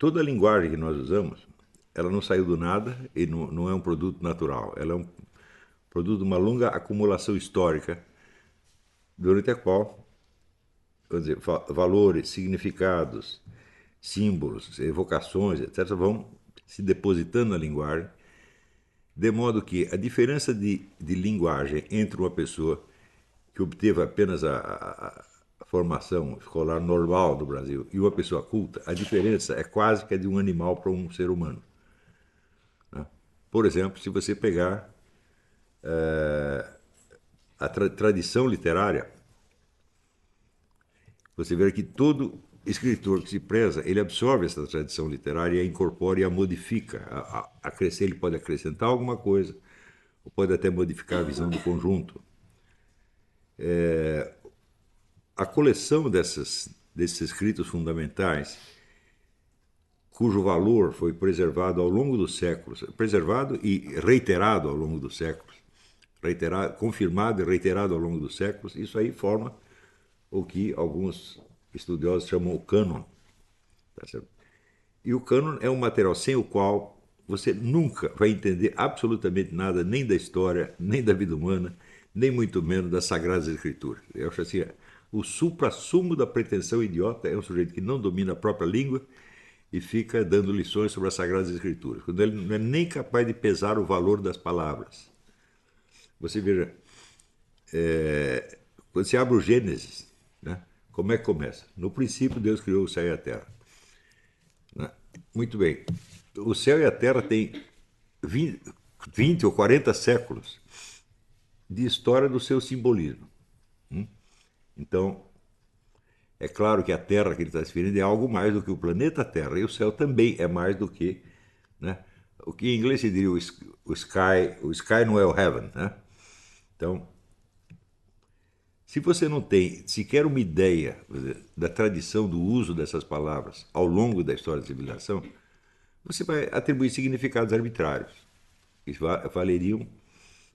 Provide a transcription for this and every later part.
toda a linguagem que nós usamos, ela não saiu do nada e não é um produto natural. Ela é um produto de uma longa acumulação histórica, durante a qual, vamos dizer, valores, significados, símbolos, evocações, etc., vão se depositando na linguagem, de modo que a diferença de linguagem entre uma pessoa que obteve apenas a formação escolar normal do Brasil e uma pessoa culta, a diferença é quase que a de um animal para um ser humano. Né? Por exemplo, se você pegar a tradição literária, você vê que todo escritor que se preza, ele absorve essa tradição literária e a incorpora e a modifica. Ele pode acrescentar alguma coisa, ou pode até modificar a visão do conjunto. A coleção desses escritos fundamentais, cujo valor foi preservado ao longo dos séculos, preservado e reiterado ao longo dos séculos, confirmado e reiterado ao longo dos séculos, isso aí forma o que alguns estudiosos chamam o cânon. Tá certo? E o cânon é um material sem o qual você nunca vai entender absolutamente nada, nem da história, nem da vida humana, nem muito menos das Sagradas Escrituras. Eu acho assim, o suprassumo da pretensão idiota é um sujeito que não domina a própria língua e fica dando lições sobre as Sagradas Escrituras, quando ele não é nem capaz de pesar o valor das palavras. Você veja, quando você abre o Gênesis, né, como é que começa? No princípio Deus criou o céu e a terra. Né? Muito bem. O céu e a terra têm 20 ou 40 séculos de história do seu simbolismo. Então, é claro que a Terra que ele está se referindo é algo mais do que o planeta Terra, e o céu também é mais do que, né, o que em inglês se diria o sky não é o heaven. Né? Então, se você não tem sequer uma ideia da tradição do uso dessas palavras ao longo da história da civilização, você vai atribuir significados arbitrários, que valeriam,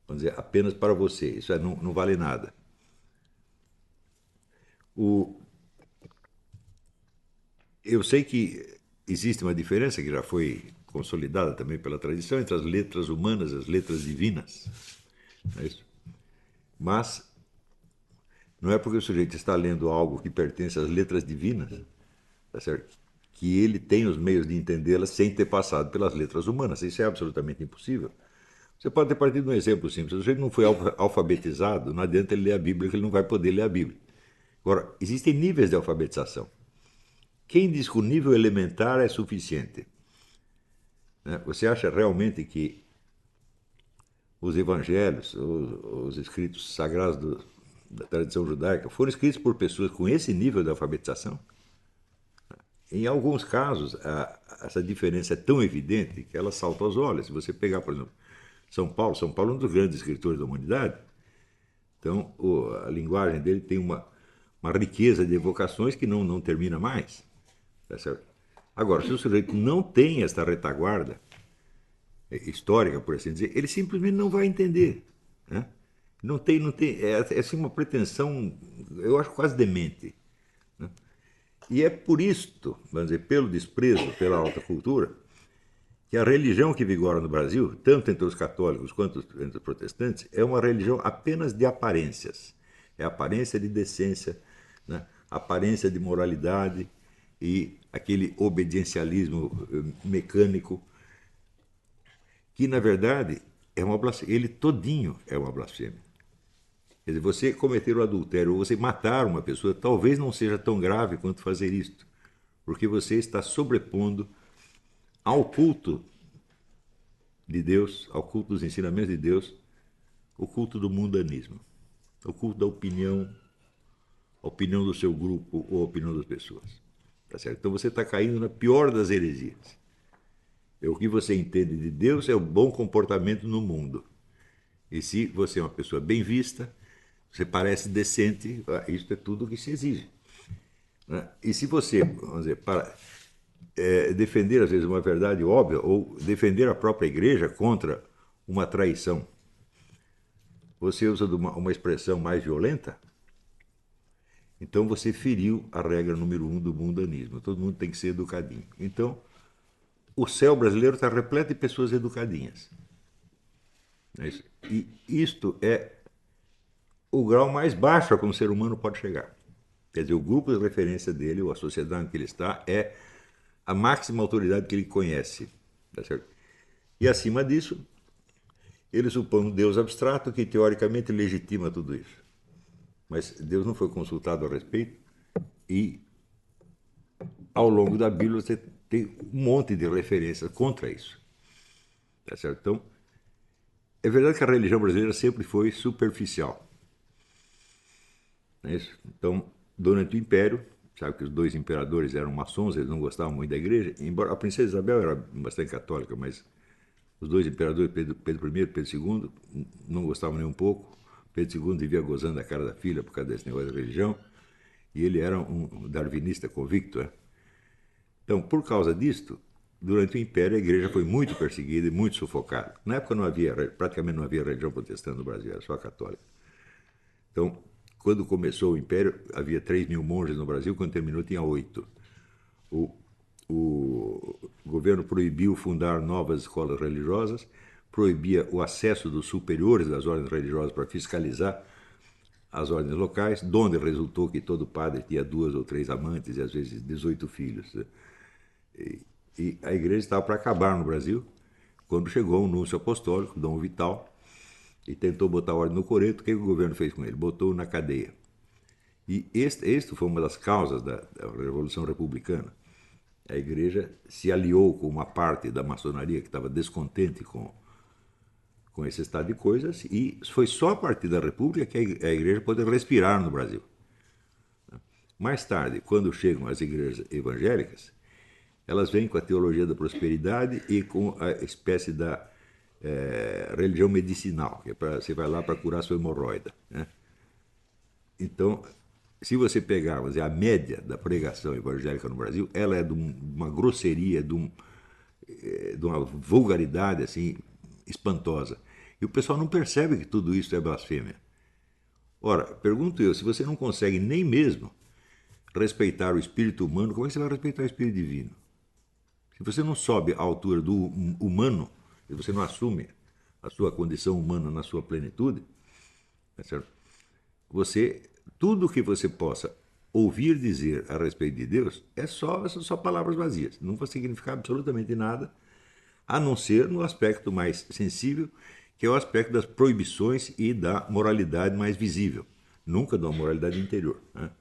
vamos dizer, apenas para você. Isso não vale nada. O, eu sei que existe uma diferença que já foi consolidada também pela tradição entre as letras humanas e as letras divinas. Não é isso? Mas não é porque o sujeito está lendo algo que pertence às letras divinas, tá certo? Que ele tem os meios de entendê-las sem ter passado pelas letras humanas. Isso é absolutamente impossível. Você pode ter partido de um exemplo simples. Se o sujeito não foi alfabetizado, não adianta ele ler a Bíblia, que ele não vai poder ler a Bíblia. Agora, existem níveis de alfabetização. Quem diz que o nível elementar é suficiente? Né? Você acha realmente que os evangelhos, os escritos sagrados da tradição judaica, foram escritos por pessoas com esse nível de alfabetização? Em alguns casos, essa diferença é tão evidente que ela salta aos olhos. Se você pegar, por exemplo, São Paulo é um dos grandes escritores da humanidade, então a linguagem dele tem uma riqueza de evocações que não termina mais. Tá certo? Agora, se o sujeito não tem esta retaguarda histórica, por assim dizer, ele simplesmente não vai entender. Né? Não tem, é assim uma pretensão, eu acho quase demente. Né? E é por isto, vamos dizer, pelo desprezo pela alta cultura, que a religião que vigora no Brasil, tanto entre os católicos quanto entre os protestantes, é uma religião apenas de aparências. É aparência de decência, né? Aparência de moralidade e aquele obediencialismo mecânico, que na verdade é uma blasfêmia. Ele todinho é uma blasfêmia. Quer dizer, você cometer o adultério ou você matar uma pessoa talvez não seja tão grave quanto fazer isto, porque você está sobrepondo ao culto de Deus, ao culto dos ensinamentos de Deus, o culto do mundanismo, o culto da opinião, a opinião do seu grupo ou a opinião das pessoas. Tá certo? Então você está caindo na pior das heresias. O que você entende de Deus é o bom comportamento no mundo. E se você é uma pessoa bem vista, você parece decente, isso é tudo o que se exige. Né? E se você, vamos dizer, defender às vezes uma verdade óbvia ou defender a própria igreja contra uma traição, você usa uma expressão mais violenta, então você feriu a regra número 1 do mundanismo. Todo mundo tem que ser educadinho. Então, o céu brasileiro está repleto de pessoas educadinhas. E isto é o grau mais baixo a que um ser humano pode chegar. Quer dizer, o grupo de referência dele, ou a sociedade em que ele está, é a máxima autoridade que ele conhece. Tá certo? E acima disso, ele supõe um Deus abstrato que teoricamente legitima tudo isso. Mas Deus não foi consultado a respeito e ao longo da Bíblia você tem um monte de referências contra isso. Tá certo? Então, é verdade que a religião brasileira sempre foi superficial. Não é isso? Então, durante o Império, sabe que os dois imperadores eram maçons, eles não gostavam muito da igreja, embora a princesa Isabel era bastante católica, mas os dois imperadores, Pedro I e Pedro II, não gostavam nem um pouco. Pedro II vivia gozando da cara da filha por causa desse negócio da religião, e ele era um darwinista convicto. Então, por causa disto, durante o Império a igreja foi muito perseguida e muito sufocada. Na época praticamente não havia religião protestante no Brasil, era só a católica. Então, quando começou o Império, havia 3.000 monges no Brasil, quando terminou tinha 8. O governo proibiu fundar novas escolas religiosas, proibia o acesso dos superiores das ordens religiosas para fiscalizar as ordens locais, donde resultou que todo padre tinha 2 ou 3 amantes e às vezes 18 filhos. E a igreja estava para acabar no Brasil, quando chegou um núncio apostólico, Dom Vital, e tentou botar ordem no coreto. O que o governo fez com ele? Botou na cadeia. E este foi uma das causas da Revolução Republicana. A igreja se aliou com uma parte da maçonaria que estava descontente com esse estado de coisas, e foi só a partir da República que a igreja pôde respirar no Brasil. Mais tarde, quando chegam as igrejas evangélicas, elas vêm com a teologia da prosperidade e com a espécie da religião medicinal, que você vai lá para curar sua hemorroida. Né? Então, se você pegar, vamos dizer, a média da pregação evangélica no Brasil, ela é de uma grosseria, de uma vulgaridade assim espantosa. E o pessoal não percebe que tudo isso é blasfêmia. Ora, pergunto eu, se você não consegue nem mesmo respeitar o espírito humano, como é que você vai respeitar o espírito divino? Se você não sobe à altura do humano, se você não assume a sua condição humana na sua plenitude, tá certo? Tudo que você possa ouvir dizer a respeito de Deus são só palavras vazias. Não vai significar absolutamente nada, a não ser no aspecto mais sensível, que é o aspecto das proibições e da moralidade mais visível. Nunca de uma moralidade interior. Né?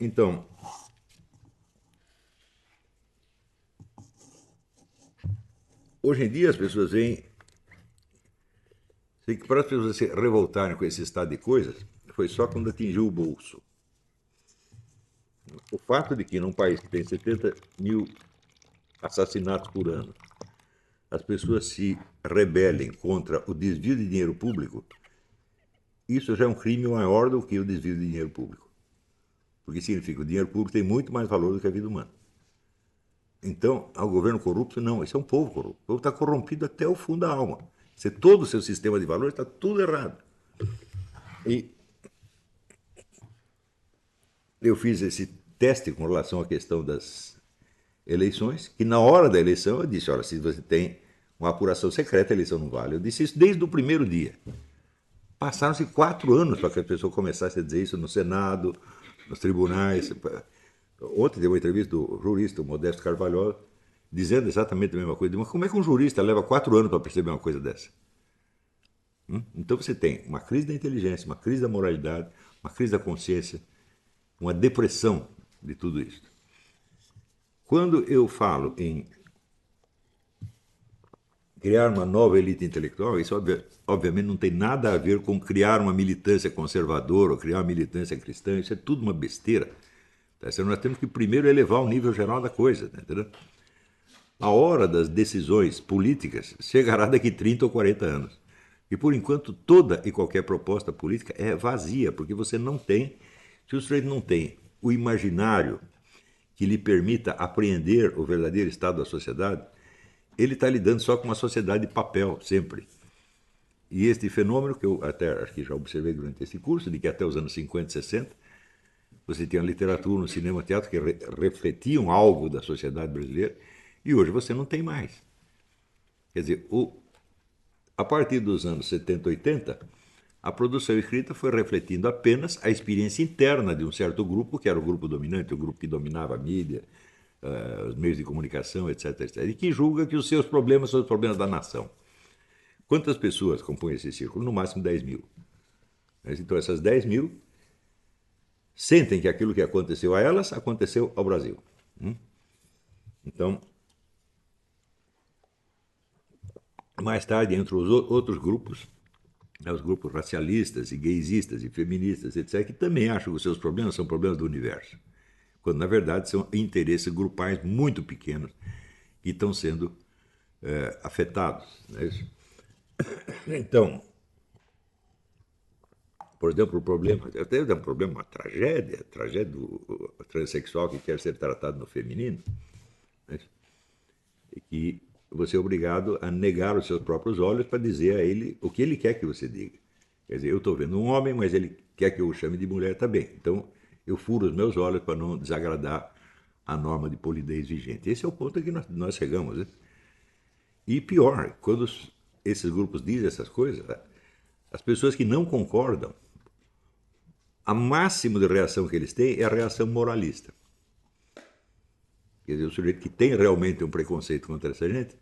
Então, hoje em dia as pessoas veem que para as pessoas se revoltarem com esse estado de coisas, foi só quando atingiu o bolso. O fato de que num país que tem 70.000 assassinatos por ano, as pessoas se rebelem contra o desvio de dinheiro público, isso já é um crime maior do que o desvio de dinheiro público. Porque significa que o dinheiro público tem muito mais valor do que a vida humana. Então, ao governo corrupto, não, esse é um povo corrupto. O povo está corrompido até o fundo da alma. Todo o seu sistema de valores está tudo errado. E eu fiz esse teste com relação à questão das eleições, que na hora da eleição eu disse, olha, se você tem uma apuração secreta, a eleição não vale. Eu disse isso desde o primeiro dia. Passaram-se 4 anos para que a pessoa começasse a dizer isso no Senado, nos tribunais. Ontem deu uma entrevista do jurista, o Modesto Carvalho, dizendo exatamente a mesma coisa. Mas como é que um jurista leva 4 anos para perceber uma coisa dessa? Então você tem uma crise da inteligência, uma crise da moralidade, uma crise da consciência, uma depressão de tudo isso. Quando eu falo em criar uma nova elite intelectual, isso obviamente não tem nada a ver com criar uma militância conservadora ou criar uma militância cristã, isso é tudo uma besteira. Nós temos que primeiro elevar o nível geral da coisa, entendeu? A hora das decisões políticas chegará daqui 30 ou 40 anos. E por enquanto toda e qualquer proposta política é vazia, porque você não tem, se o sujeito não tem o imaginário que lhe permita apreender o verdadeiro estado da sociedade, ele está lidando só com uma sociedade de papel, sempre. E este fenômeno, que eu até acho que já observei durante esse curso, de que até os anos 50 e 60, você tinha literatura, no cinema, teatro, que refletiam algo da sociedade brasileira, E hoje você não tem mais. Quer dizer, a partir dos anos 70, 80, a produção escrita foi refletindo apenas a experiência interna de um certo grupo, que era o grupo dominante, o grupo que dominava a mídia, os meios de comunicação, etc, etc, e que julga que os seus problemas são os problemas da nação. Quantas pessoas compõem esse círculo? No máximo 10 mil. Então, essas 10 mil sentem que aquilo que aconteceu a elas aconteceu ao Brasil. Então, mais tarde, entre os outros grupos, os grupos racialistas e gaysistas e feministas, etc., que também acham que os seus problemas são problemas do universo, quando na verdade são interesses grupais muito pequenos que estão sendo afetados. Não é isso? Então, por exemplo, o problema, até é um problema, uma tragédia, a tragédia do transexual que quer ser tratado no feminino, né? E que você é obrigado a negar os seus próprios olhos para dizer a ele o que ele quer que você diga. Quer dizer, eu estou vendo um homem, mas ele quer que eu o chame de mulher também. Então, eu furo os meus olhos para não desagradar a norma de polidez vigente. Esse é o ponto a que nós chegamos. Né? E pior, quando esses grupos dizem essas coisas, as pessoas que não concordam, a máxima de reação que eles têm é a reação moralista. Quer dizer, o sujeito que tem realmente um preconceito contra essa gente,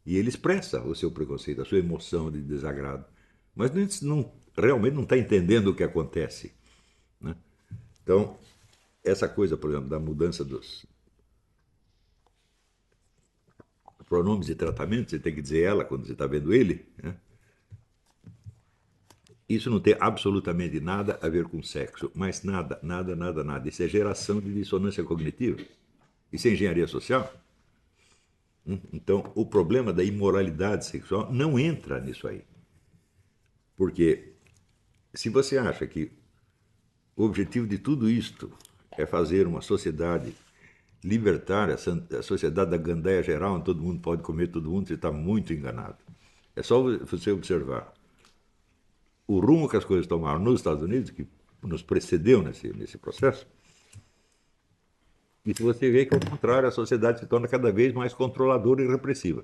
e ele expressa o seu preconceito, a sua emoção de desagrado. Mas realmente não está entendendo o que acontece. Né? Então, essa coisa, por exemplo, da mudança dos pronomes de tratamento, você tem que dizer ela quando você está vendo ele, né? Isso não tem absolutamente nada a ver com sexo, mas nada, nada, nada, nada. Isso é geração de dissonância cognitiva. Isso é engenharia social. Então, o problema da imoralidade sexual não entra nisso aí. Porque se você acha que o objetivo de tudo isto é fazer uma sociedade libertária, a sociedade da gandaia geral, onde todo mundo pode comer todo mundo, você está muito enganado. É só você observar o rumo que as coisas tomaram nos Estados Unidos, que nos precedeu nesse processo, e se você vê que, ao contrário, a sociedade se torna cada vez mais controladora e repressiva.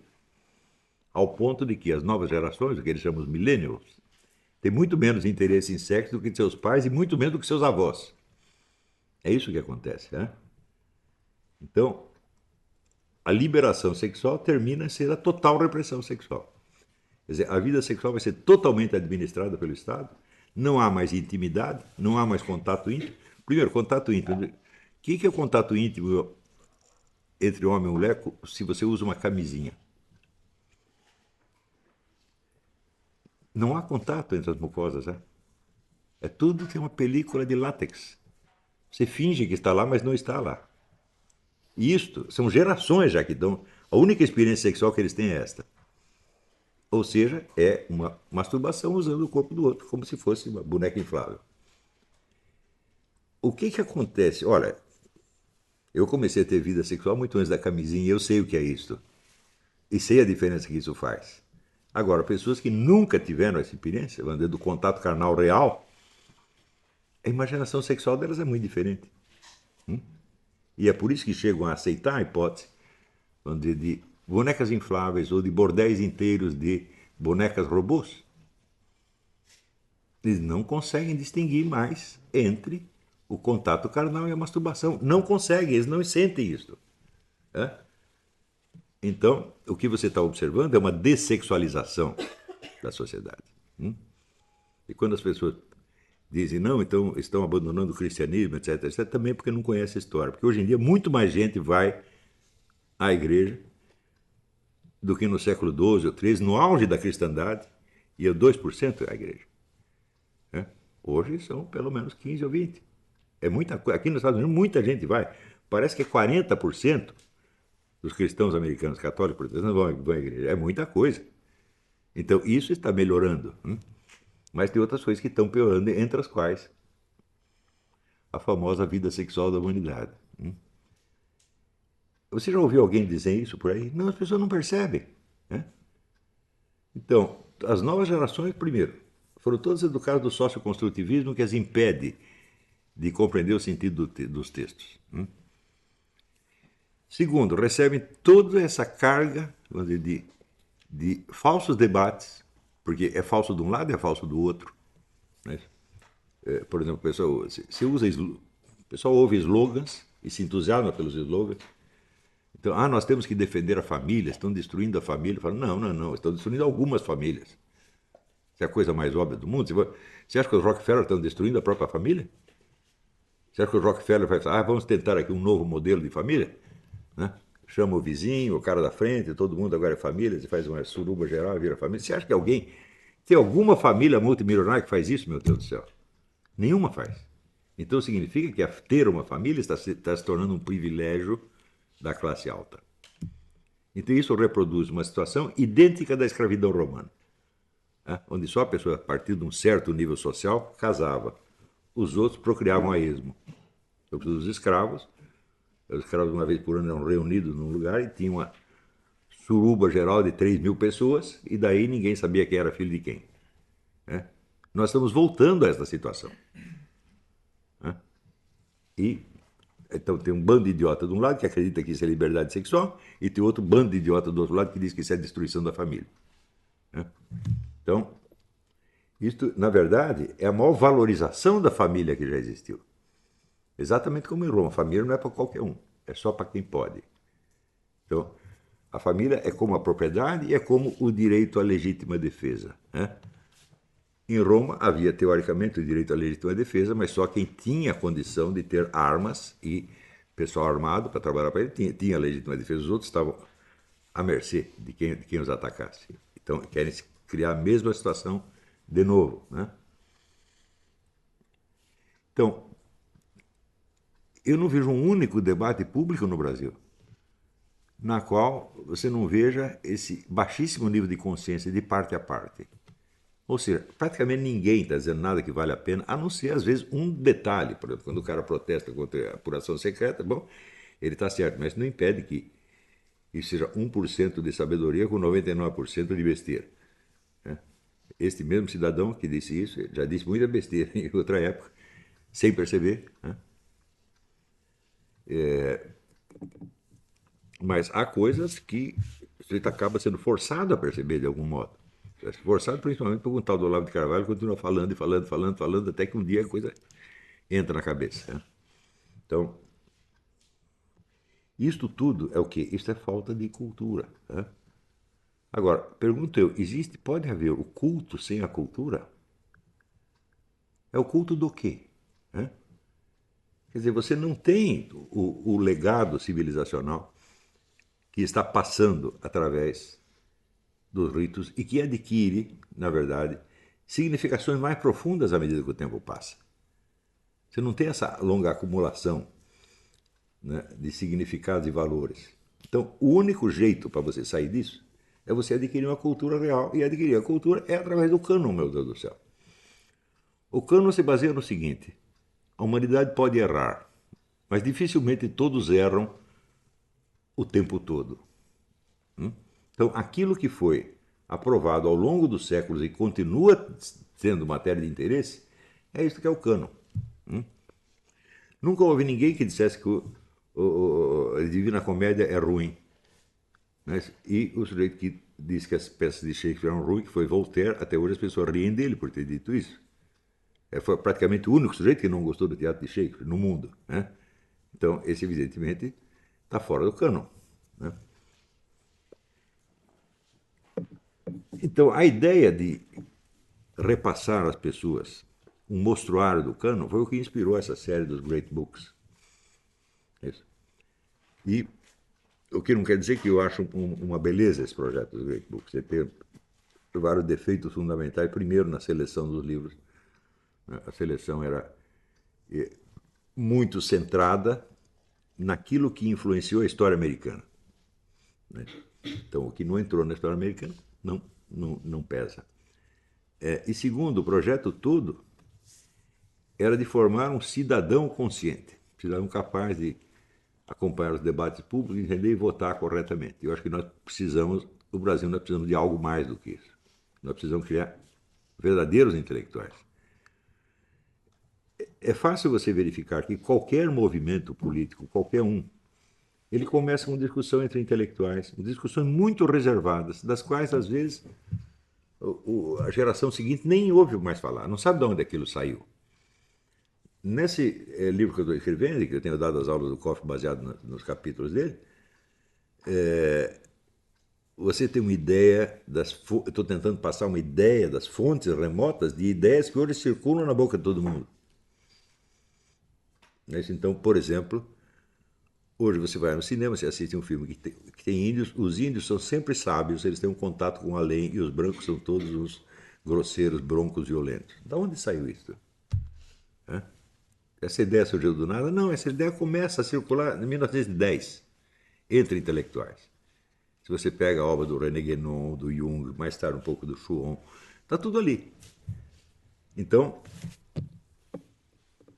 Ao ponto de que as novas gerações, o que eles chamam de millennials, têm muito menos interesse em sexo do que seus pais e muito menos do que seus avós. É isso que acontece, né? Então, a liberação sexual termina em ser a total repressão sexual. Quer dizer, a vida sexual vai ser totalmente administrada pelo Estado, não há mais intimidade, não há mais contato íntimo. Primeiro, contato íntimo. O que é o contato íntimo entre homem e mulher se você usa uma camisinha? Não há contato entre as mucosas, né? É tudo que é uma película de látex. Você finge que está lá, mas não está lá. E isto são gerações já que dão. A única experiência sexual que eles têm é esta. Ou seja, é uma masturbação usando o corpo do outro, como se fosse uma boneca inflável. O que acontece? Olha, eu comecei a ter vida sexual muito antes da camisinha e eu sei o que é isso. E sei a diferença que isso faz. Agora, pessoas que nunca tiveram essa experiência, vamos dizer, do contato carnal real, a imaginação sexual delas é muito diferente. E é por isso que chegam a aceitar a hipótese, vamos dizer, de bonecas infláveis ou de bordéis inteiros de bonecas robôs. Eles não conseguem distinguir mais entre o contato carnal e a masturbação. Não conseguem, eles não sentem isso. É? Então, o que você está observando é uma dessexualização da sociedade. E quando as pessoas dizem, não, então estão abandonando o cristianismo, etc., etc., também porque não conhecem a história. Porque hoje em dia muito mais gente vai à igreja do que no século XII ou XIII, no auge da cristandade, ia 2% à igreja. Hoje são pelo menos 15 ou 20. É muita coisa. Aqui nos Estados Unidos muita gente vai. Parece que 40% dos cristãos americanos católicos protestantes vão à igreja. É muita coisa. Então isso está melhorando. Mas tem outras coisas que estão piorando, entre as quais a famosa vida sexual da humanidade. Você já ouviu alguém dizer isso por aí? Não, as pessoas não percebem. Né? Então, as novas gerações, primeiro, foram todas educadas do socioconstrutivismo que as impede de compreender o sentido dos textos. Segundo, recebem toda essa carga, vamos dizer, de falsos debates, porque é falso de um lado e é falso do outro. Né? Por exemplo, o pessoal ouve slogans e se entusiasma pelos slogans. Então, nós temos que defender a família, estão destruindo a família. Fala, não, estão destruindo algumas famílias. Isso é a coisa mais óbvia do mundo. Você acha que os Rockefeller estão destruindo a própria família? Você acha que os Rockefeller vai falar, vamos tentar aqui um novo modelo de família? Né? Chama o vizinho, o cara da frente, todo mundo agora é família, você faz uma suruba geral e vira família. Você acha que alguém tem alguma família multimilionária que faz isso, meu Deus do céu? Nenhuma faz. Então significa que ter uma família está se tornando um privilégio da classe alta. Então isso reproduz uma situação idêntica da escravidão romana, né? Onde só a pessoa, a partir de um certo nível social, casava. Os outros procriavam a esmo. Os escravos uma vez por ano eram reunidos num lugar e tinham uma suruba geral de 3.000 pessoas e daí ninguém sabia quem era filho de quem. Né? Nós estamos voltando a essa situação. Né? E então tem um bando de idiota de um lado que acredita que isso é liberdade sexual e tem outro bando de idiota do outro lado que diz que isso é destruição da família. Né? Então, isto, na verdade, é a maior valorização da família que já existiu. Exatamente como em Roma. A família não é para qualquer um, é só para quem pode. Então, a família é como a propriedade e é como o direito à legítima defesa. Né? Em Roma havia, teoricamente, o direito à legítima defesa, mas só quem tinha a condição de ter armas e pessoal armado para trabalhar para ele tinha a legítima defesa. Os outros estavam à mercê de quem os atacasse. Então, querem criar a mesma situação de novo. Né? Então, eu não vejo um único debate público no Brasil na qual você não veja esse baixíssimo nível de consciência de parte a parte. Ou seja, praticamente ninguém está dizendo nada que vale a pena, a não ser, às vezes, um detalhe. Por exemplo, quando o cara protesta contra a apuração secreta, bom, ele está certo, mas não impede que isso seja 1% de sabedoria com 99% de besteira. Né? Este mesmo cidadão que disse isso já disse muita besteira em outra época, sem perceber. Né? Mas há coisas que você acaba sendo forçado a perceber de algum modo. Forçado principalmente por um tal do Olavo de Carvalho que continua falando e falando, até que um dia a coisa entra na cabeça. Né? Então, isto tudo é o quê? Isso é falta de cultura. Né? Agora, pergunto eu, pode haver o culto sem a cultura? É o culto do quê? Né? Quer dizer, você não tem o legado civilizacional que está passando através dos ritos e que adquire, na verdade, significações mais profundas à medida que o tempo passa. Você não tem essa longa acumulação, né, de significados e valores. Então, o único jeito para você sair disso é você adquirir uma cultura real. E adquirir a cultura é através do cânon, meu Deus do céu. O cânon se baseia no seguinte: a humanidade pode errar, mas dificilmente todos erram o tempo todo. Então, aquilo que foi aprovado ao longo dos séculos e continua sendo matéria de interesse, é isso que é o cânon. Nunca houve ninguém que dissesse que a Divina Comédia é ruim. Né? E o sujeito que disse que as peças de Shakespeare eram ruins, que foi Voltaire, até hoje as pessoas riem dele por ter dito isso. Foi praticamente o único sujeito que não gostou do teatro de Shakespeare no mundo. Né? Então, esse evidentemente está fora do cânon. Né? Então, a ideia de repassar às pessoas um mostruário do cânon foi o que inspirou essa série dos Great Books. Isso. E o que não quer dizer que eu acho uma beleza esse projeto dos Great Books. Ele tem vários defeitos fundamentais. Primeiro, na seleção dos livros. A seleção era muito centrada naquilo que influenciou a história americana. Então, o que não entrou na história americana não pesa. E segundo, o projeto todo era de formar um cidadão consciente, um cidadão capaz de acompanhar os debates públicos, entender e votar corretamente. Eu acho que nós precisamos, no Brasil, nós precisamos de algo mais do que isso. Nós precisamos criar verdadeiros intelectuais. É fácil você verificar que qualquer movimento político, qualquer um, ele começa com discussão entre intelectuais, discussões muito reservadas, das quais, às vezes, a geração seguinte nem ouve mais falar, não sabe de onde aquilo saiu. Nesse livro que eu estou escrevendo, que eu tenho dado as aulas do Koff baseado nos capítulos dele, você tem uma ideia eu estou tentando passar uma ideia das fontes remotas de ideias que hoje circulam na boca de todo mundo. Então, por exemplo, hoje você vai no cinema, você assiste um filme que tem índios, os índios são sempre sábios, eles têm um contato com além, e os brancos são todos os grosseiros, broncos, violentos. Da onde saiu isso? Essa ideia surgiu do nada? Não, essa ideia começa a circular em 1910, entre intelectuais. Se você pega a obra do René Guénon, do Jung, mais tarde um pouco do Schuon, está tudo ali. Então,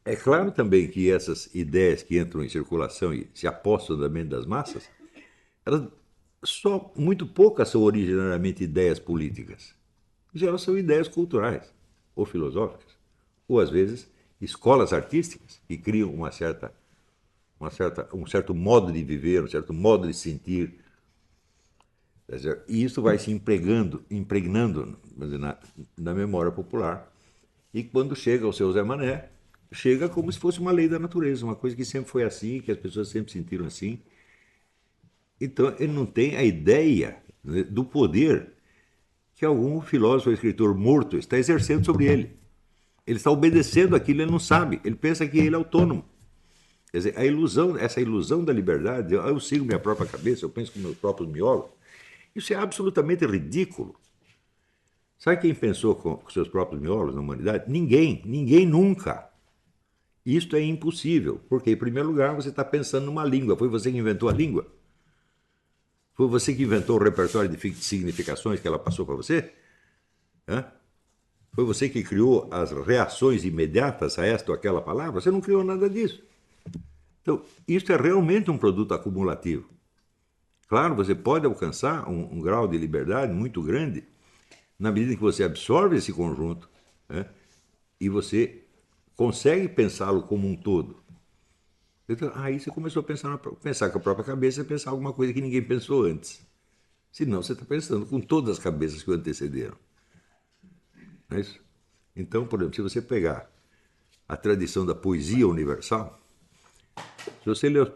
é claro também que essas ideias que entram em circulação e se apostam na mente das massas, elas só muito poucas são originariamente ideias políticas. Em geral são ideias culturais ou filosóficas, ou às vezes escolas artísticas que criam um certo modo de viver, um certo modo de sentir. E isso vai se impregnando na memória popular. E quando chega ao seu Zé Mané, chega como se fosse uma lei da natureza, uma coisa que sempre foi assim, que as pessoas sempre sentiram assim. Então ele não tem a ideia, né, do poder que algum filósofo ou escritor morto está exercendo sobre ele. Ele está obedecendo aquilo, ele não sabe, ele pensa que ele é autônomo. Quer dizer, essa ilusão da liberdade, eu sigo minha própria cabeça, eu penso com meus próprios miolos, isso é absolutamente ridículo. Sabe quem pensou com seus próprios miolos na humanidade? Ninguém, ninguém nunca. Isto é impossível, porque, em primeiro lugar, você está pensando numa língua. Foi você que inventou a língua? Foi você que inventou o repertório de significações que ela passou para você? Hã? Foi você que criou as reações imediatas a esta ou aquela palavra? Você não criou nada disso. Então, isso é realmente um produto acumulativo. Claro, você pode alcançar um grau de liberdade muito grande na medida que você absorve esse conjunto, né, e você consegue pensá-lo como um todo. Então, aí você começou a pensar com a própria cabeça e pensar alguma coisa que ninguém pensou antes. Senão você está pensando com todas as cabeças que o antecederam. Não é isso? Então, por exemplo, se você pegar a tradição da poesia universal, se você ler os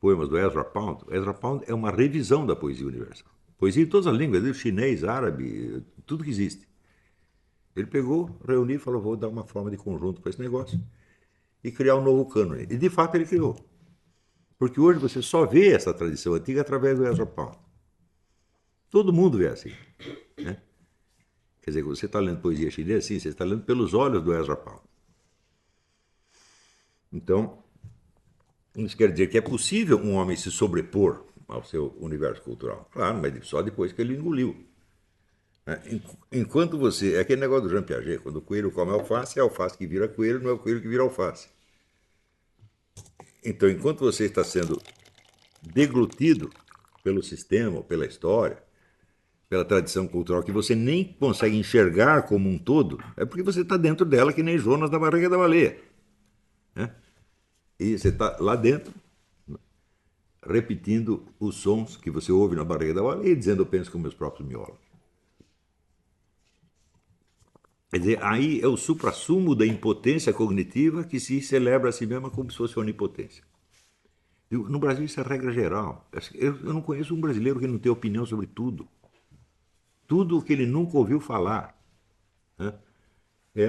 poemas do Ezra Pound é uma revisão da poesia universal. Poesia em todas as línguas, chinês, árabe, tudo que existe. Ele pegou, reuniu e falou, vou dar uma forma de conjunto para esse negócio e criar um novo cânone. E de fato ele criou. Porque hoje você só vê essa tradição antiga através do Ezra Pound. Todo mundo vê assim. Né? Quer dizer, você está lendo poesia chinesa, sim, você está lendo pelos olhos do Ezra Pound. Então, isso quer dizer que é possível um homem se sobrepor ao seu universo cultural. Claro, mas só depois que ele engoliu. Enquanto você. É aquele negócio do Jean Piaget, quando o coelho come alface, é a alface que vira coelho, não é o coelho que vira alface. Então, enquanto você está sendo deglutido pelo sistema, ou pela história, pela tradição cultural, que você nem consegue enxergar como um todo, é porque você está dentro dela que nem Jonas na barriga da baleia. Né? E você está lá dentro, repetindo os sons que você ouve na barriga da baleia e dizendo eu penso com meus próprios miolos. Quer dizer, aí é o suprassumo da impotência cognitiva que se celebra a si mesma como se fosse onipotência. No Brasil isso é regra geral. Eu não conheço um brasileiro que não tenha opinião sobre tudo. Tudo o que ele nunca ouviu falar. Né? É,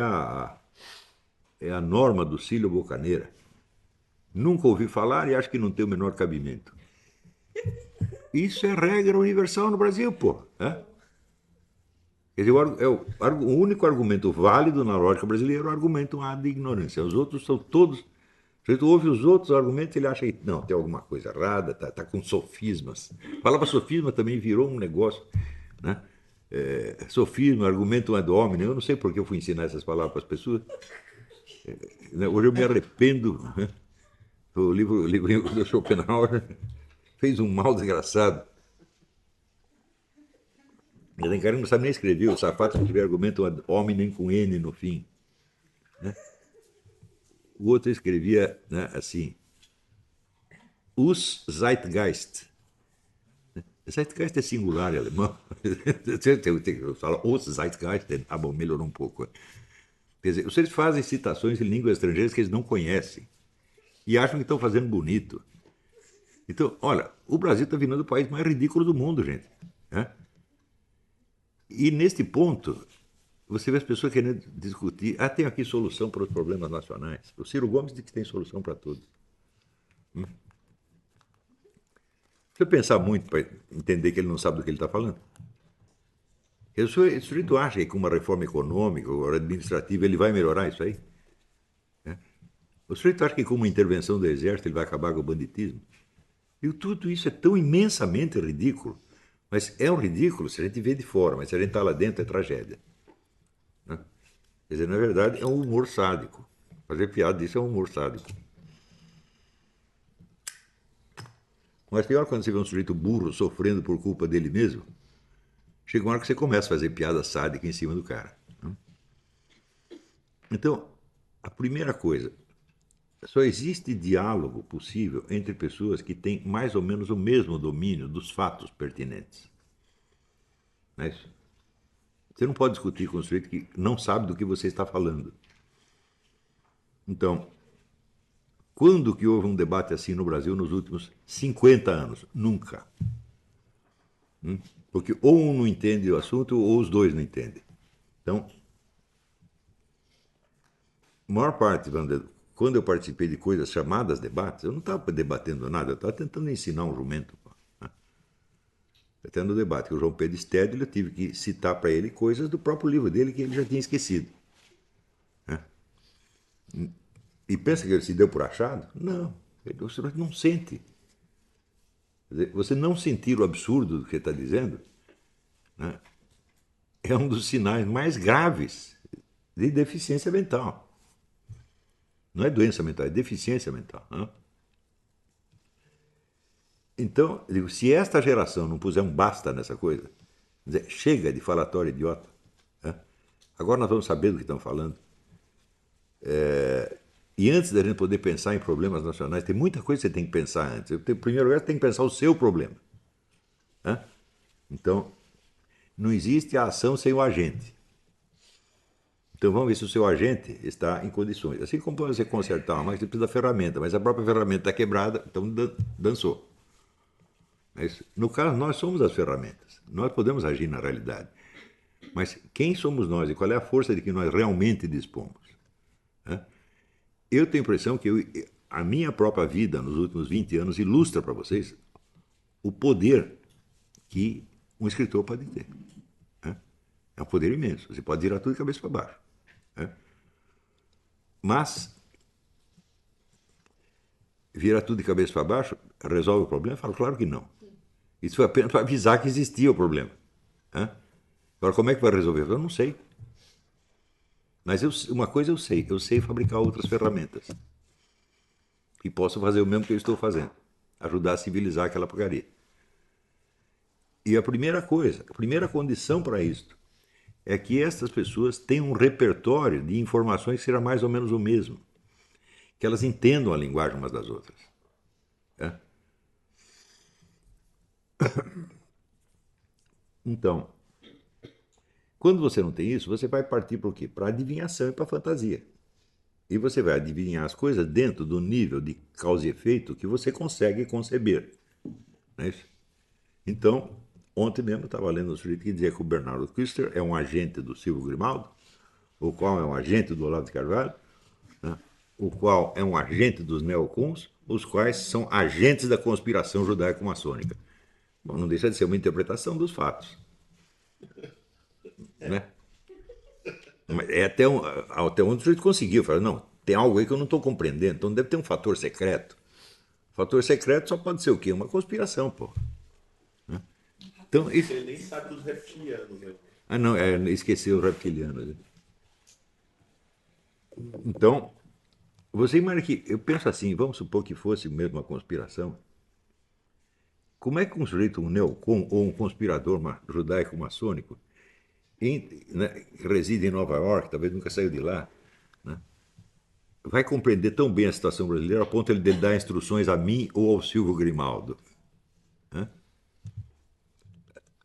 é a norma do Cílio Bocaneira. Nunca ouvi falar e acho que não tem o menor cabimento. Isso é regra universal no Brasil, pô. Né? Quer dizer, o único argumento válido na lógica brasileira é o argumento ad ignorância. Os outros são todos. Se tu ouve os outros argumentos, ele acha que não, tem alguma coisa errada, tá com sofismas. A palavra sofisma também virou um negócio. Né? Sofisma, argumento ad hominem. Eu não sei por que eu fui ensinar essas palavras para as pessoas. Hoje eu me arrependo. Né? O livrinho do Schopenhauer fez um mal desgraçado. Tem cara que não sabe nem escrever, o sapato escreveu argumento ad hominem com N no fim. Né? O outro escrevia, né, assim, Us Zeitgeist. Zeitgeist é singular em alemão. Eu falo os Zeitgeist, tá bom, melhorou um pouco. Quer dizer, vocês fazem citações em línguas estrangeiras que eles não conhecem e acham que estão fazendo bonito. Então, olha, o Brasil está virando o país mais ridículo do mundo, gente. Né? E neste ponto, você vê as pessoas querendo discutir. Ah, tem aqui solução para os problemas nacionais. O Ciro Gomes diz que tem solução para tudo. Se eu pensar muito para entender que ele não sabe do que ele está falando. O sujeito acha que com uma reforma econômica ou administrativa ele vai melhorar isso aí? O sujeito acha que com uma intervenção do exército ele vai acabar com o banditismo? E tudo isso é tão imensamente ridículo. Mas é um ridículo se a gente vê de fora, mas se a gente está lá dentro é tragédia. Né? Quer dizer, na verdade, é um humor sádico. Fazer piada disso é um humor sádico. Mas pior quando você vê um sujeito burro sofrendo por culpa dele mesmo, chega uma hora que você começa a fazer piada sádica em cima do cara. Né? Então, a primeira coisa, só existe diálogo possível entre pessoas que têm mais ou menos o mesmo domínio dos fatos pertinentes. Não é isso? Você não pode discutir com um sujeito que não sabe do que você está falando. Então, quando que houve um debate assim no Brasil nos últimos 50 anos? Nunca. Porque ou um não entende o assunto ou os dois não entendem. Então, a maior parte, vamos dizer, quando eu participei de coisas chamadas debates, eu não estava debatendo nada, eu estava tentando ensinar um jumento. Até no debate com o João Pedro Stedley, eu tive que citar para ele coisas do próprio livro dele que ele já tinha esquecido. E pensa que ele se deu por achado? Não, você não sente. Quer dizer, você não sentir o absurdo do que ele está dizendo, né, é um dos sinais mais graves de deficiência mental. Não é doença mental, é deficiência mental. Né? Então, eu digo, se esta geração não puser um basta nessa coisa, dizer, chega de falatório idiota. Né? Agora nós vamos saber do que estão falando. E antes da gente poder pensar em problemas nacionais, tem muita coisa que você tem que pensar antes. Em primeiro lugar, você tem que pensar o seu problema. Né? Então, não existe a ação sem o agente. Então vamos ver se o seu agente está em condições. Assim como você consertar uma máquina, você precisa da ferramenta, mas a própria ferramenta está quebrada, então dançou. No caso, nós somos as ferramentas. Nós podemos agir na realidade. Mas quem somos nós e qual é a força de que nós realmente dispomos? Eu tenho a impressão que a minha própria vida nos últimos 20 anos ilustra para vocês o poder que um escritor pode ter. É um poder imenso. Você pode virar tudo de cabeça para baixo. Mas virar tudo de cabeça para baixo resolve o problema? Eu falo, claro que não. Isso foi apenas para avisar que existia o problema. Agora, como é que vai resolver? Eu não sei. Mas uma coisa eu sei fabricar outras ferramentas. E posso fazer o mesmo que eu estou fazendo. Ajudar a civilizar aquela porcaria. E a primeira coisa, a primeira condição para isso é que estas pessoas tenham um repertório de informações que seja mais ou menos o mesmo. Que elas entendam a linguagem umas das outras. Então, quando você não tem isso, você vai partir para o quê? Para a adivinhação e para a fantasia. E você vai adivinhar as coisas dentro do nível de causa e efeito que você consegue conceber. Não é isso? Então, ontem mesmo eu estava lendo um sujeito que dizia que o Bernardo Kister é um agente do Silvio Grimaldo, o qual é um agente do Olavo de Carvalho, né? O qual é um agente dos neocons, os quais são agentes da conspiração judaico-maçônica. Bom, não deixa de ser uma interpretação dos fatos. Né? É até onde o sujeito conseguiu. Falou, não, tem algo aí que eu não estou compreendendo, então deve ter um fator secreto. O fator secreto só pode ser o quê? Uma conspiração, pô. Então, isso... Ele nem sabe dos reptilianos. Né? Ah, não, esqueceu o reptiliano. Então, você imagina que, eu penso assim, vamos supor que fosse mesmo uma conspiração. Como é que um sujeito, um neocon ou um conspirador judaico-maçônico, né, reside em Nova York, talvez nunca saiu de lá, né, vai compreender tão bem a situação brasileira a ponto de ele dar instruções a mim ou ao Silvio Grimaldo. Né?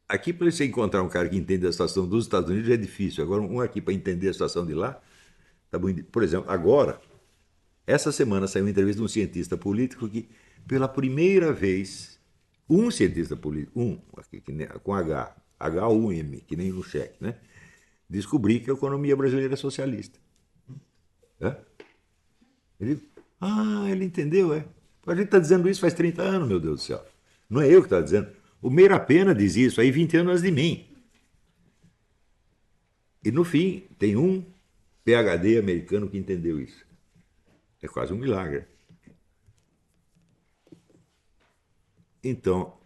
Aqui, para você encontrar um cara que entende a situação dos Estados Unidos, é difícil. Agora, um aqui para entender a situação de lá, tá bom. Por exemplo, agora, essa semana saiu uma entrevista de um cientista político que, pela primeira vez, um cientista político, com H-U-M, que nem no cheque, né? Descobri que a economia brasileira é socialista. É? Ele entendeu, é. A gente está dizendo isso faz 30 anos, meu Deus do céu. Não é eu que estou dizendo. O Meira Pena diz isso aí 20 anos de mim. E no fim, tem um PhD americano que entendeu isso. É quase um milagre. Então,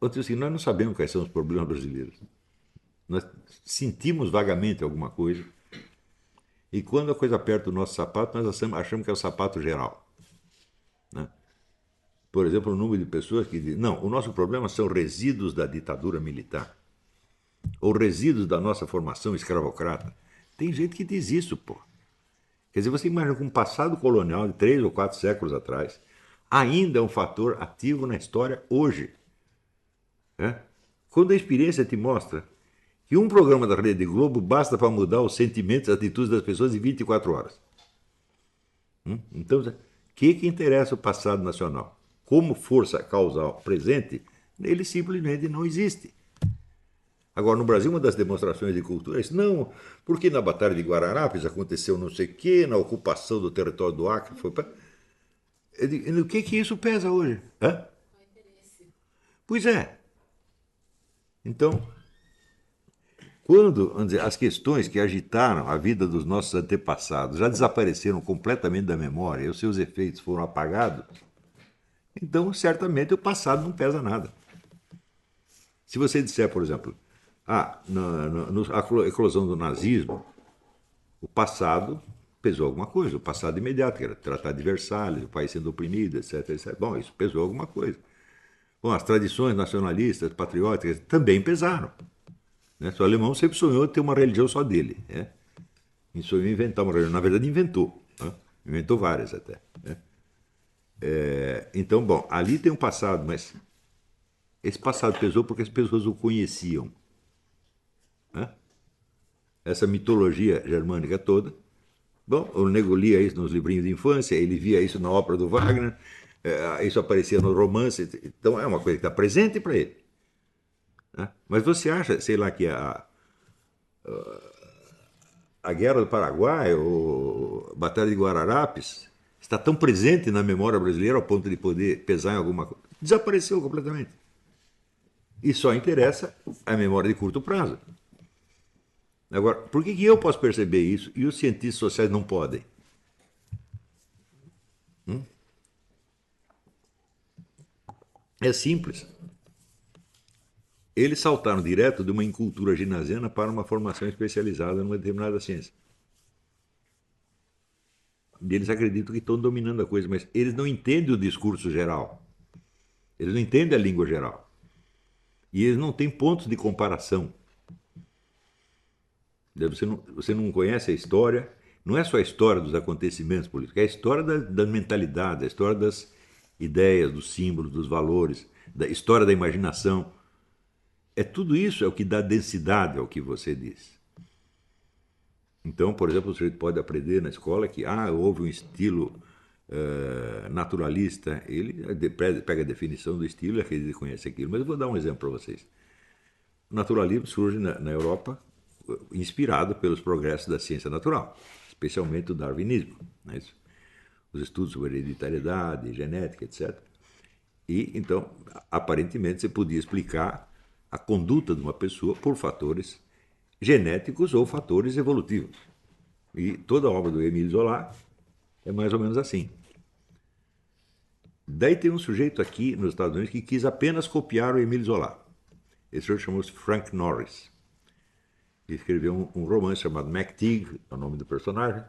assim, nós não sabemos quais são os problemas brasileiros. Nós sentimos vagamente alguma coisa. E quando a coisa aperta o nosso sapato, nós achamos que é o sapato geral. Né? Por exemplo, o número de pessoas que dizem: não, o nosso problema são resíduos da ditadura militar. Ou resíduos da nossa formação escravocrata. Tem gente que diz isso, pô. Quer dizer, você imagina que um passado colonial de 3 ou 4 séculos atrás ainda é um fator ativo na história hoje. Né? Quando a experiência te mostra que um programa da Rede Globo basta para mudar os sentimentos e atitudes das pessoas em 24 horas. Então, o que interessa o passado nacional? Como força causal presente, ele simplesmente não existe. Agora, no Brasil, uma das demonstrações de cultura é isso. Não, porque na Batalha de Guararapes aconteceu não sei o quê, na ocupação do território do Acre. O que isso pesa hoje? Hã? Pois é. Então, quando vamos dizer, as questões que agitaram a vida dos nossos antepassados já desapareceram completamente da memória e os seus efeitos foram apagados, então certamente o passado não pesa nada. Se você disser, por exemplo, a eclosão do nazismo, o passado pesou alguma coisa, o passado imediato, que era o Tratado de Versalhes, o país sendo oprimido, etc, etc. Bom, isso pesou alguma coisa. Bom, as tradições nacionalistas, patrióticas, também pesaram. Né? O alemão sempre sonhou ter uma religião só dele. Né? E sonhou inventar uma religião. Na verdade, inventou. Né? Inventou várias até. Né? Então, bom, ali tem um passado, mas esse passado pesou porque as pessoas o conheciam. Né? Essa mitologia germânica toda. Bom, o nego lia isso nos livrinhos de infância, ele via isso na ópera do Wagner, isso aparecia no romance. Então, é uma coisa que está presente para ele. Né? Mas você acha, sei lá, que a Guerra do Paraguai, ou a Batalha de Guararapes, está tão presente na memória brasileira ao ponto de poder pesar em alguma coisa? Desapareceu completamente. E só interessa a memória de curto prazo. Agora, por que eu posso perceber isso e os cientistas sociais não podem? É simples. Eles saltaram direto de uma incultura ginasiana para uma formação especializada numa determinada ciência. E eles acreditam que estão dominando a coisa, mas eles não entendem o discurso geral. Eles não entendem a língua geral. E eles não têm pontos de comparação. Você não conhece a história, não é só a história dos acontecimentos políticos, é a história da mentalidade, a história das ideias, dos símbolos, dos valores, da história da imaginação. É tudo isso é o que dá densidade ao que você diz. Então, por exemplo, o sujeito pode aprender na escola que houve um estilo naturalista. Ele pega a definição do estilo e acredita que conhece aquilo. Mas eu vou dar um exemplo para vocês. O naturalismo surge na Europa inspirado pelos progressos da ciência natural, especialmente o darwinismo. Não é isso? Os estudos sobre hereditariedade, genética, etc. E, então, aparentemente, você podia explicar a conduta de uma pessoa por fatores genéticos ou fatores evolutivos. E toda a obra do Émile Zola é mais ou menos assim. Daí tem um sujeito aqui nos Estados Unidos que quis apenas copiar o Émile Zola. Esse sujeito chamou-se Frank Norris. Ele escreveu um romance chamado MacTeague, é o nome do personagem,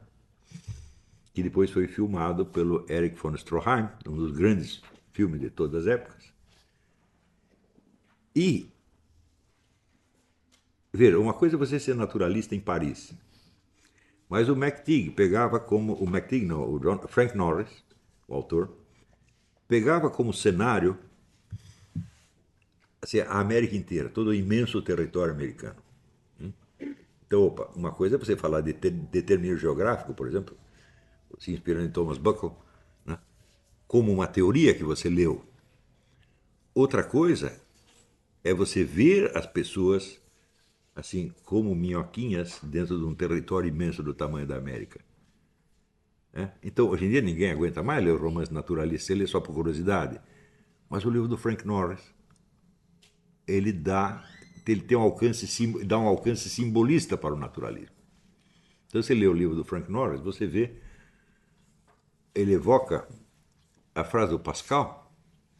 que depois foi filmado pelo Erich von Stroheim, um dos grandes filmes de todas as épocas. E, ver, uma coisa é você ser naturalista em Paris, Mas o McTeague pegava como... O McTeague não, Frank Norris, o autor, pegava como cenário assim, a América inteira, todo o imenso território americano. Então, opa, uma coisa é você falar de determínio geográfico, por exemplo, se inspirando em Thomas Buckle, né, como uma teoria que você leu. Outra coisa é você ver as pessoas assim como minhoquinhas dentro de um território imenso do tamanho da América. Então, hoje em dia ninguém aguenta mais ler o romance naturalista, você lê só por curiosidade. Mas o livro do Frank Norris, ele tem um alcance, dá um alcance simbolista para o naturalismo. Então, você lê o livro do Frank Norris, você vê, ele evoca a frase do Pascal,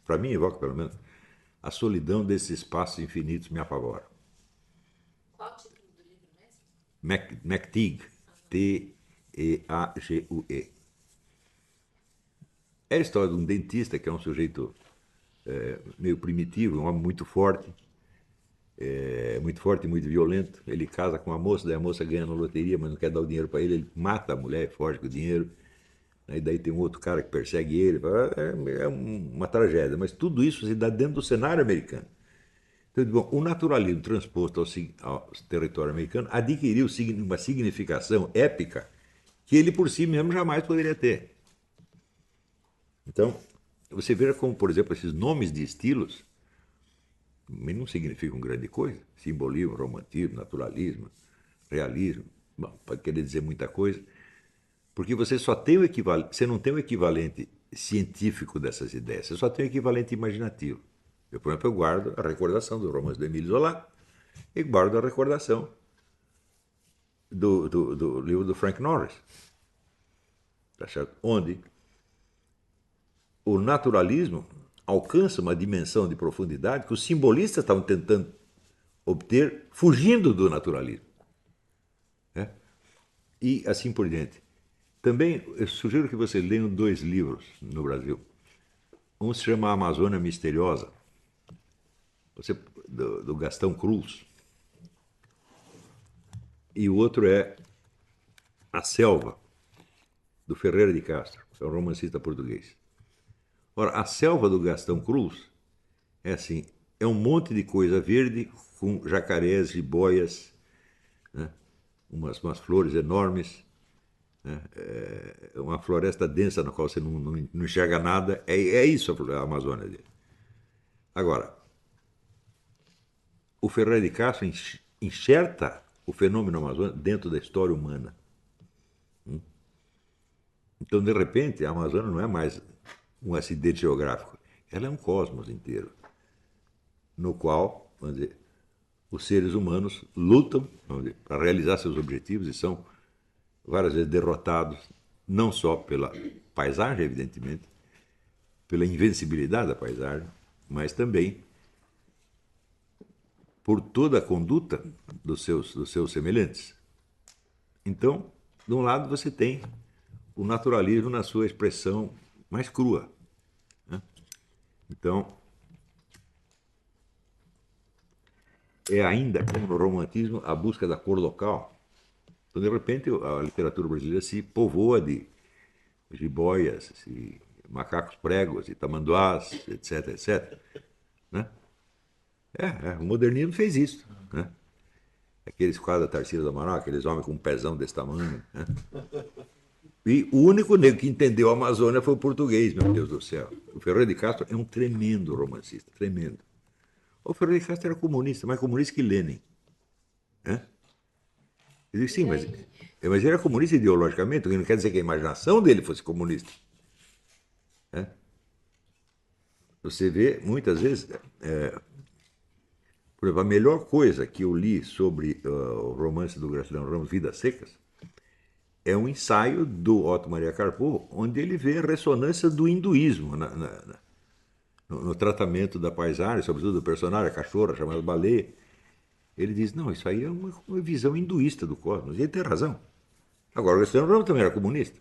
para mim evoca pelo menos, a solidão desses espaços infinitos me apavora. Qual o título do livro mesmo? McTeague, Teague. É a história de um dentista que é um sujeito meio primitivo, um homem muito forte e muito violento. Ele casa com uma moça, daí a moça ganha na loteria, mas não quer dar o dinheiro para ele, ele mata a mulher e foge com o dinheiro. E daí tem um outro cara que persegue ele. É uma tragédia, mas tudo isso se dá dentro do cenário americano. Então, bom, o naturalismo transposto ao território americano adquiriu uma significação épica que ele por si mesmo jamais poderia ter. Então, você vê como, por exemplo, esses nomes de estilos não significam grande coisa. Simbolismo, romantismo, naturalismo, realismo. Bom, pode querer dizer muita coisa, porque você só tem o equivalente, você não tem o equivalente científico dessas ideias, você só tem o equivalente imaginativo. Eu, por exemplo, eu guardo a recordação do romance do Émile Zola e guardo a recordação do livro do Frank Norris. Tá certo? Onde o naturalismo alcança uma dimensão de profundidade que os simbolistas estavam tentando obter fugindo do naturalismo. E assim por diante. Também eu sugiro que vocês leiam 2 livros no Brasil. Um se chama A Amazônia Misteriosa, do Gastão Cruz. E o outro é A Selva, do Ferreira de Castro, é um romancista português. Ora, A Selva do Gastão Cruz é assim, é um monte de coisa verde com jacarés e boias, né? umas flores enormes, né? Uma floresta densa na qual você não enxerga nada. É isso a Amazônia dele. Agora, o Ferreira de Castro enxerta o fenômeno amazônico dentro da história humana. Então, de repente, a Amazônia não é mais um acidente geográfico, ela é um cosmos inteiro, no qual, vamos dizer, os seres humanos lutam para realizar seus objetivos e são várias vezes derrotados, não só pela paisagem, evidentemente, pela invencibilidade da paisagem, mas também por toda a conduta dos seus semelhantes. Então, de um lado você tem o naturalismo na sua expressão mais crua. Né? Então, é ainda, como no romantismo, a busca da cor local. Então, de repente, a literatura brasileira se povoa de jiboias, e macacos pregos, e tamanduás, etc, etc. Né? O modernismo fez isso. Né? Aqueles quadros da Tarsila do Amaral, aqueles homens com um pezão desse tamanho. Né? E o único negro que entendeu a Amazônia foi o português, meu Deus do céu. O Ferreira de Castro é um tremendo romancista, tremendo. O Ferreira de Castro era comunista, mais comunista que Lenin. Né? Eu disse, sim, mas ele era comunista ideologicamente, o que não quer dizer que a imaginação dele fosse comunista. Né? Você vê, muitas vezes, por exemplo, a melhor coisa que eu li sobre o romance do Graciliano Ramos, Vidas Secas, é um ensaio do Otto Maria Carpo, onde ele vê a ressonância do hinduísmo no tratamento da paisagem, sobretudo do personagem, a cachorra chamada Baleia. Ele diz, não, isso aí é uma visão hinduísta do cosmos. E ele tem razão. Agora, o Graciliano Ramos também era comunista.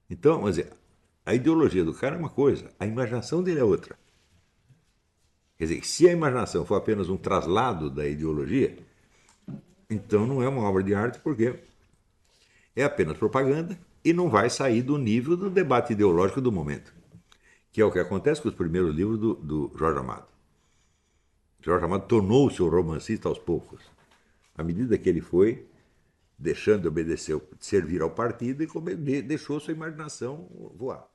Então, vamos dizer, a ideologia do cara é uma coisa, a imaginação dele é outra. Quer dizer, se a imaginação for apenas um traslado da ideologia, então não é uma obra de arte, porque é apenas propaganda e não vai sair do nível do debate ideológico do momento, que é o que acontece com os primeiros livros do Jorge Amado. Jorge Amado tornou-se um romancista aos poucos, à medida que ele foi deixando de obedecer, de servir ao partido e deixou sua imaginação voar.